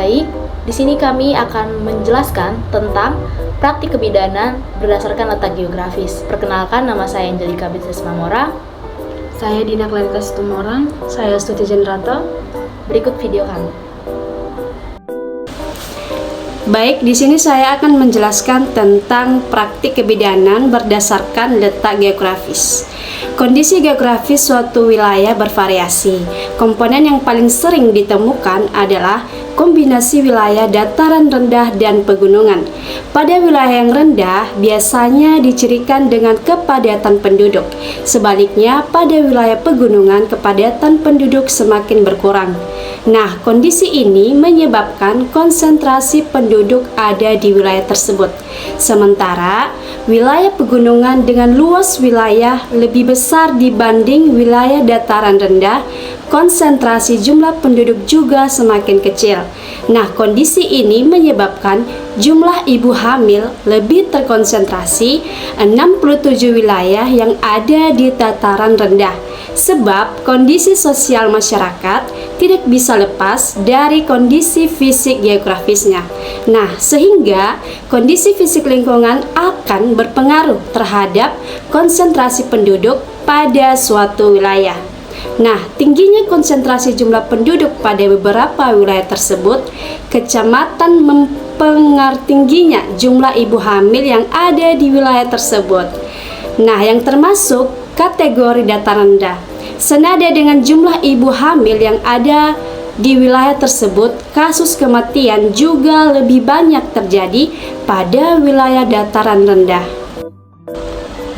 Baik, di sini kami akan menjelaskan tentang praktik kebidanan berdasarkan letak geografis. Perkenalkan, nama saya Angelika Binses Mamora. Saya Dina Claritas Tumorang. Saya Stuti Jenrata. Berikut video kami. Baik, di sini saya akan menjelaskan tentang praktik kebidanan berdasarkan letak geografis. Kondisi geografis suatu wilayah bervariasi. Komponen yang paling sering ditemukan adalah kombinasi wilayah dataran rendah dan pegunungan. Pada wilayah yang rendah biasanya dicirikan dengan kepadatan penduduk. Sebaliknya, pada wilayah pegunungan kepadatan penduduk semakin berkurang. Nah, kondisi ini menyebabkan konsentrasi penduduk ada di wilayah tersebut. Sementara, wilayah pegunungan dengan luas wilayah lebih besar dibanding wilayah dataran rendah, konsentrasi jumlah penduduk juga semakin kecil. Nah, kondisi ini menyebabkan jumlah ibu hamil lebih terkonsentrasi 67 wilayah yang ada di dataran rendah. Sebab kondisi sosial masyarakat tidak bisa lepas dari kondisi fisik geografisnya. Nah, sehingga kondisi fisik lingkungan akan berpengaruh terhadap konsentrasi penduduk pada suatu wilayah. Nah, tingginya konsentrasi jumlah penduduk pada beberapa wilayah tersebut, kecamatan mempengaruhi tingginya jumlah ibu hamil yang ada di wilayah tersebut. Nah, yang termasuk kategori dataran rendah. Senada dengan jumlah ibu hamil yang ada di wilayah tersebut, kasus kematian juga lebih banyak terjadi pada wilayah dataran rendah.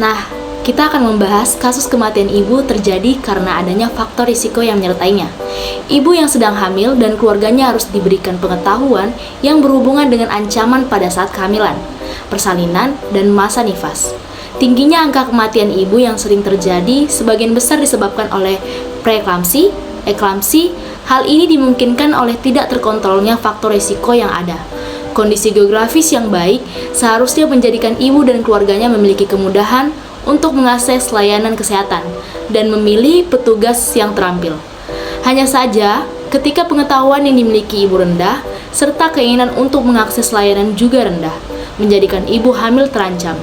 Nah, kita akan membahas kasus kematian ibu terjadi karena adanya faktor risiko yang menyertainya. Ibu yang sedang hamil dan keluarganya harus diberikan pengetahuan yang berhubungan dengan ancaman pada saat kehamilan, persalinan, dan masa nifas. Tingginya angka kematian ibu yang sering terjadi sebagian besar disebabkan oleh preeklamsi, eklamsi. Hal ini dimungkinkan oleh tidak terkontrolnya faktor risiko yang ada. Kondisi geografis yang baik seharusnya menjadikan ibu dan keluarganya memiliki kemudahan untuk mengakses layanan kesehatan dan memilih petugas yang terampil. Hanya saja, ketika pengetahuan yang dimiliki ibu rendah, serta keinginan untuk mengakses layanan juga rendah, menjadikan ibu hamil terancam.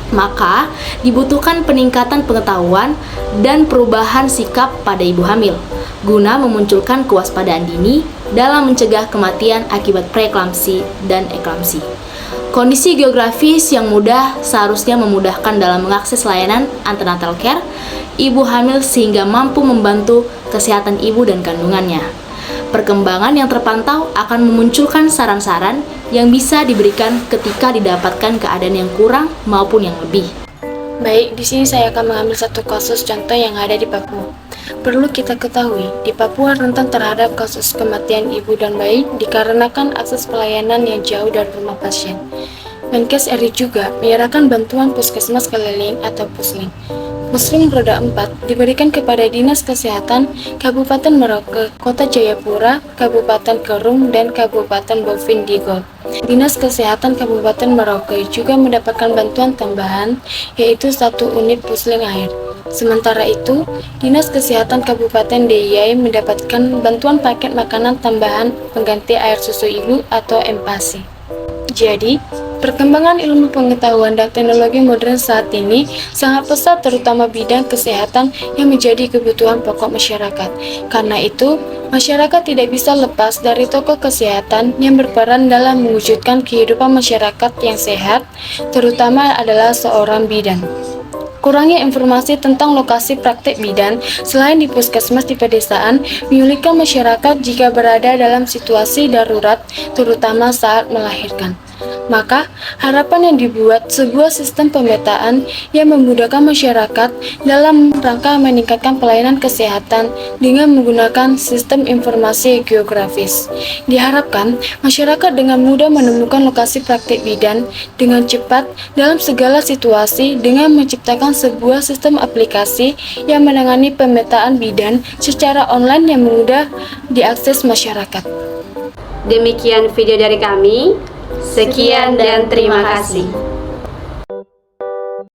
Maka, dibutuhkan peningkatan pengetahuan dan perubahan sikap pada ibu hamil, guna memunculkan kewaspadaan dini dalam mencegah kematian akibat preeklamsi dan eklamsi. Kondisi geografis yang mudah seharusnya memudahkan dalam mengakses layanan antenatal care ibu hamil sehingga mampu membantu kesehatan ibu dan kandungannya. Perkembangan yang terpantau akan memunculkan saran-saran yang bisa diberikan ketika didapatkan keadaan yang kurang maupun yang lebih. Baik, di sini saya akan mengambil satu kasus contoh yang ada di Papua. Perlu kita ketahui, di Papua rentan terhadap kasus kematian ibu dan bayi dikarenakan akses pelayanan yang jauh dari rumah pasien. Menkes RI juga menyerahkan bantuan puskesmas keliling atau Puslin. Puslin roda 4 diberikan kepada Dinas Kesehatan Kabupaten Merauke, Kota Jayapura, Kabupaten Kerum, dan Kabupaten Bovin Digol. Dinas Kesehatan Kabupaten Merauke juga mendapatkan bantuan tambahan, yaitu 1 unit puslin air. Sementara itu, Dinas Kesehatan Kabupaten DIY mendapatkan bantuan paket makanan tambahan pengganti air susu ibu atau MPASI. Jadi, perkembangan ilmu pengetahuan dan teknologi modern saat ini sangat pesat, terutama bidang kesehatan yang menjadi kebutuhan pokok masyarakat. Karena itu, masyarakat tidak bisa lepas dari tokoh kesehatan yang berperan dalam mewujudkan kehidupan masyarakat yang sehat, terutama adalah seorang bidan. Kurangnya informasi tentang lokasi praktik bidan selain di puskesmas di pedesaan menyulitkan masyarakat jika berada dalam situasi darurat, terutama saat melahirkan. Maka, harapan yang dibuat sebuah sistem pemetaan yang memudahkan masyarakat dalam rangka meningkatkan pelayanan kesehatan dengan menggunakan sistem informasi geografis. Diharapkan, masyarakat dengan mudah menemukan lokasi praktik bidan dengan cepat dalam segala situasi dengan menciptakan sebuah sistem aplikasi yang menangani pemetaan bidan secara online yang mudah diakses masyarakat. Demikian video dari kami. Sekian dan terima kasih.